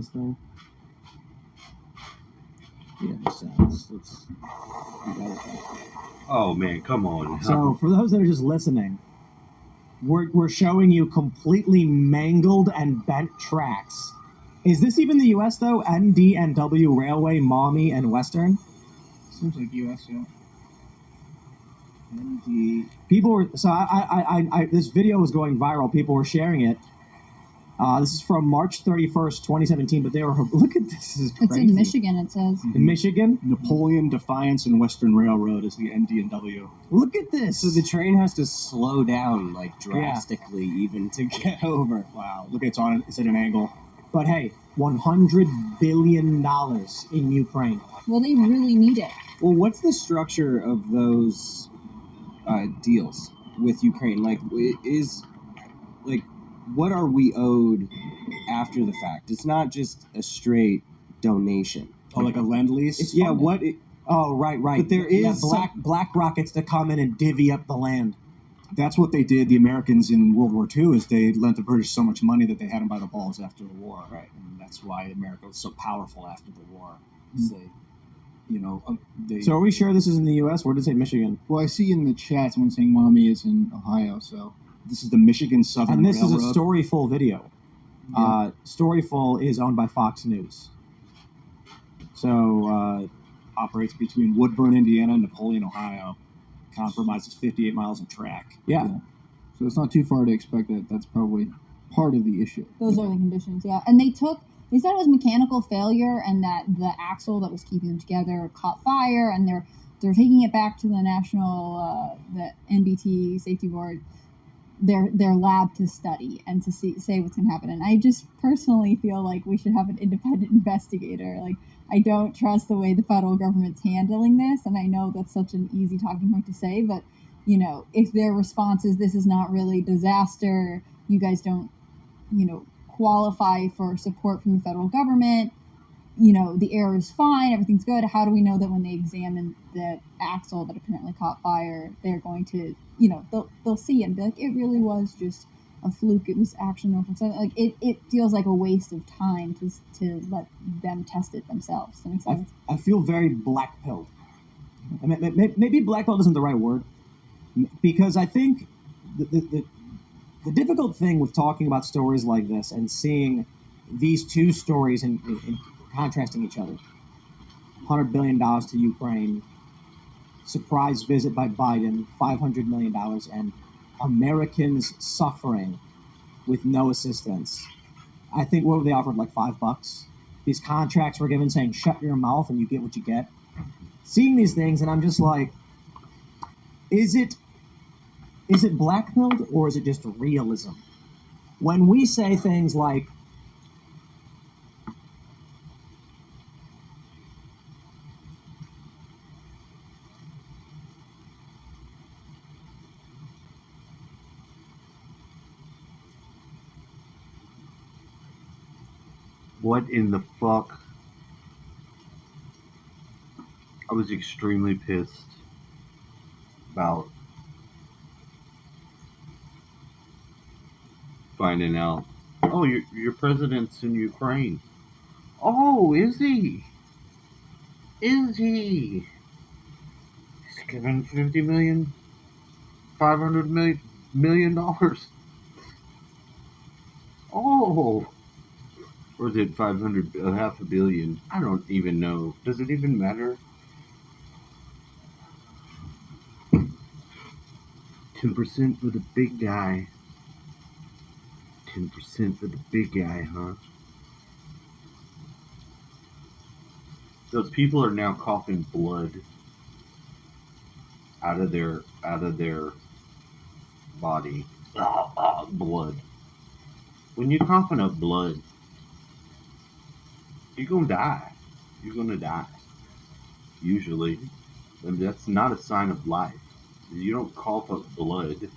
this thing? Yeah, it sounds. Oh man, come on. So for those that are just listening, we're showing you completely mangled and bent tracks. Is this even the U.S. though? ND and W Railway, Maumee, and Western. Seems like U.S. Yeah. ND. People were this video was going viral. People were sharing it. This is from March 31st, 2017, but they were, look at this, is crazy. It's in Michigan, it says. In Michigan? Napoleon, Defiance, and Western Railroad is the ND and W. Look at this. So the train has to slow down, like, drastically even to get over. Wow, look, it's at an angle. But hey, $100 billion in Ukraine. Well, they really need it. Well, what's the structure of those deals with Ukraine? Like, what are we owed after the fact? It's not just a straight donation. Oh, like a lend-lease? Yeah, right. But there is black rockets to come in and divvy up the land. That's what they did, the Americans in World War II, is they lent the British so much money that they had them by the balls after the war. Right. And that's why America was so powerful after the war. So are we sure this is in the U.S.? Where did it say Michigan? Well, I see in the chat someone saying Maumee is in Ohio, so this is the Michigan Southern Railroad. And this Railroad. is a Storyful video. Yeah. Storyful is owned by Fox News. So operates between Woodburn, Indiana, and Napoleon, Ohio. Compromises 58 miles of track. Yeah. So it's not too far to expect that that's probably part of the issue. Those are the conditions, yeah. And they said it was mechanical failure and that the axle that was keeping them together caught fire, and they're taking it back to the national, the NBT safety board, their lab to study and to say what's going to happen. And I just personally feel like we should have an independent investigator. Like, I don't trust the way the federal government's handling this, and I know that's such an easy talking point to say, but, if their response is this is not really disaster, you guys don't, qualify for support from the federal government, the air is fine, everything's good, how do we know that when they examine the axle that apparently caught fire, they're going to, they'll see it and be like, it really was just a fluke, it was accidental, something like it feels like a waste of time to let them test it themselves. Does that make sense? I feel very black-pilled. Maybe black-pilled isn't the right word, because I think the difficult thing with talking about stories like this and seeing these two stories in contrasting each other, $100 billion to Ukraine, surprise visit by Biden, $500 million, and Americans suffering with no assistance. I think what were they offered, like $5? These contracts were given saying shut your mouth and you get what you get. Seeing these things, and I'm just like, is it black-pilled or is it just realism? When we say things like, what in the fuck? I was extremely pissed about finding out, oh, your president's in Ukraine. Oh, is he? Is he? He's given $500 million. Oh. Or is it 500, half a billion? I don't even know. Does it even matter? 10% for the big guy. 10% for the big guy, huh? Those people are now coughing blood out of their body. Blood. When you're coughing up blood, you're gonna die. You're gonna die. Usually. And that's not a sign of life. You don't cough up blood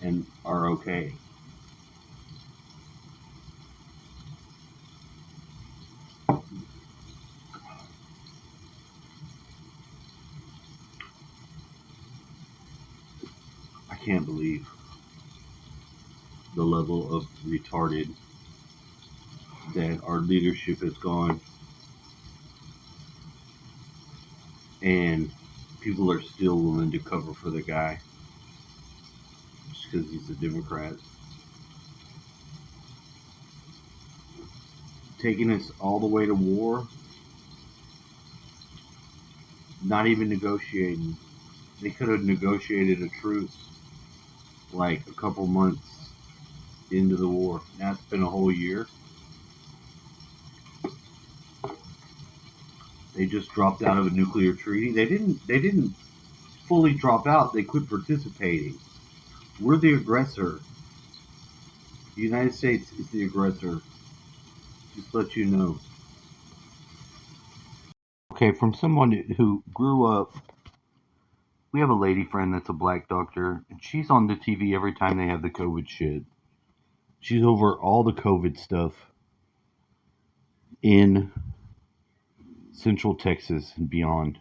and are okay. I can't believe the level of retarded that our leadership has gone, and people are still willing to cover for the guy just because he's a Democrat. Taking us all the way to war, not even negotiating. They could have negotiated a truce like a couple months into the war. Now it's been a whole year. They just dropped out of a nuclear treaty. They didn't fully drop out. They quit participating. We're the aggressor. The United States is the aggressor. Just let you know. Okay, from someone who grew up, we have a lady friend that's a black doctor, and she's on the TV every time they have the COVID shit. She's over all the COVID stuff in Central Texas and beyond.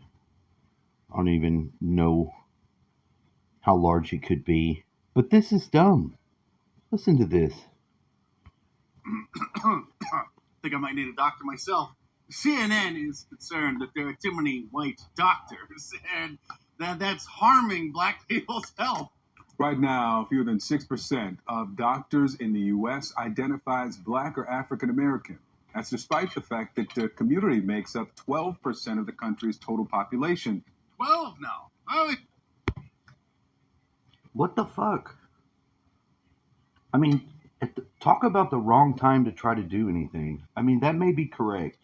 I don't even know how large it could be. But this is dumb. Listen to this. Think I might need a doctor myself. CNN is concerned that there are too many white doctors, and that's harming black people's health. Right now, fewer than 6% of doctors in the U.S. identify as black or African American. That's despite the fact that the community makes up 12% of the country's total population. 12 now. Oh, What the fuck? I mean, talk about the wrong time to try to do anything. I mean, that may be correct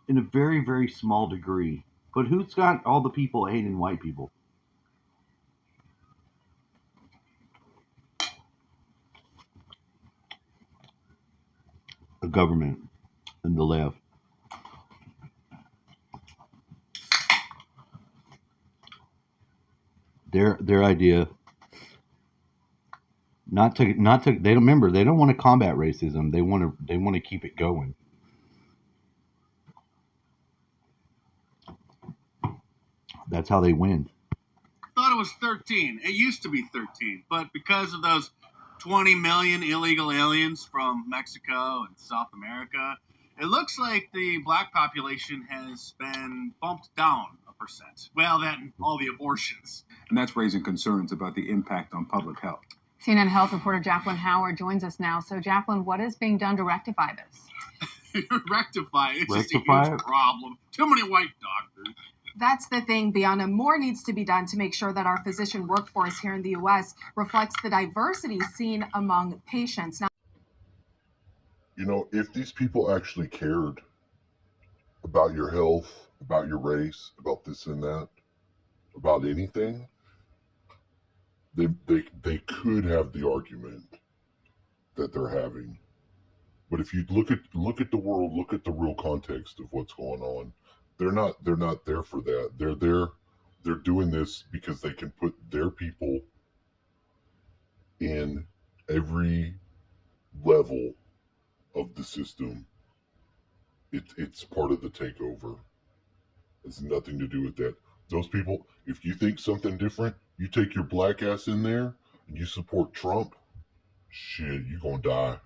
in a very, very small degree. But who's got all the people hating white people? The government and the left. Their idea not to they don't remember, they don't want to combat racism. They want to keep it going. That's how they win. thought it was 13. It used to be 13, but because of those 20 million illegal aliens from Mexico and South America, it looks like the black population has been bumped down a percent. Well, that and all the abortions. And that's raising concerns about the impact on public health. CNN Health reporter Jacqueline Howard joins us now. So, Jacqueline, what is being done to rectify this? Rectify it. It's just a Rectify huge it? problem. Too many white doctors. That's the thing, Bianna. More needs to be done to make sure that our physician workforce here in the U.S. reflects the diversity seen among patients. Now, You know, if these people actually cared about your health, about your race, about this and that, about anything, they could have the argument that they're having. But if you look at the world, look at the real context of what's going on, they're not there for that. They're doing this because they can put their people in every level of the system. It's part of the takeover. It's nothing to do with that. Those people, if you think something different, you take your black ass in there and you support Trump, shit, you gonna die.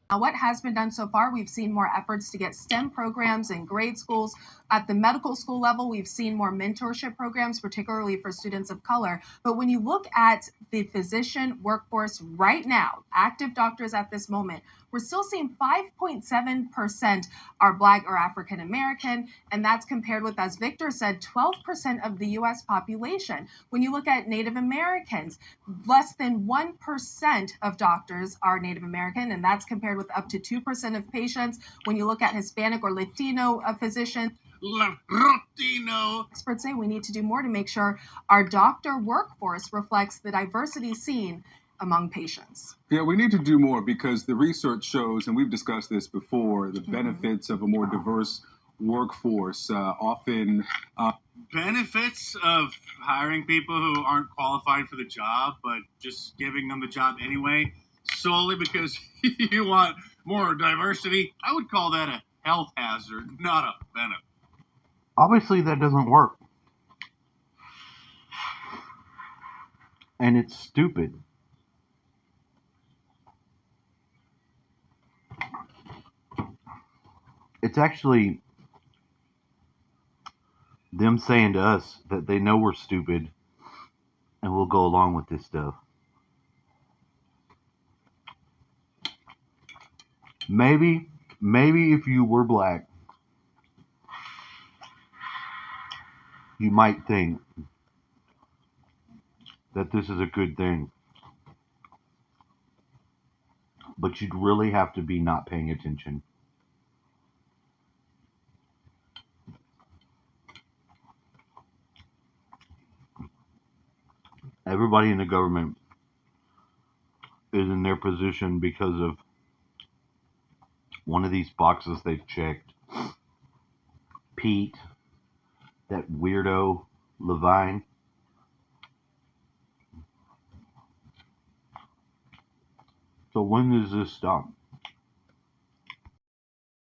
what has been done so far? We've seen more efforts to get STEM programs in grade schools. At the medical school level, we've seen more mentorship programs, particularly for students of color. But when you look at the physician workforce right now, active doctors at this moment, we're still seeing 5.7% are Black or African American, and that's compared with, as Victor said, 12% of the U.S. population. When you look at Native Americans, less than 1% of doctors are Native American, and that's compared with up to 2% of patients. When you look at Hispanic or Latino physicians, Latino. experts say we need to do more to make sure our doctor workforce reflects the diversity seen among patients. Yeah, we need to do more because the research shows, and we've discussed this before, the benefits of a more diverse workforce. Benefits of hiring people who aren't qualified for the job, but just giving them the job anyway, solely because you want more diversity. I would call that a health hazard, not a benefit. Obviously, that doesn't work. And it's stupid. It's actually them saying to us that they know we're stupid and we'll go along with this stuff. Maybe if you were black, you might think that this is a good thing. But you'd really have to be not paying attention. Everybody in the government is in their position because of one of these boxes they've checked. Pete, that weirdo Levine. So when does this stop?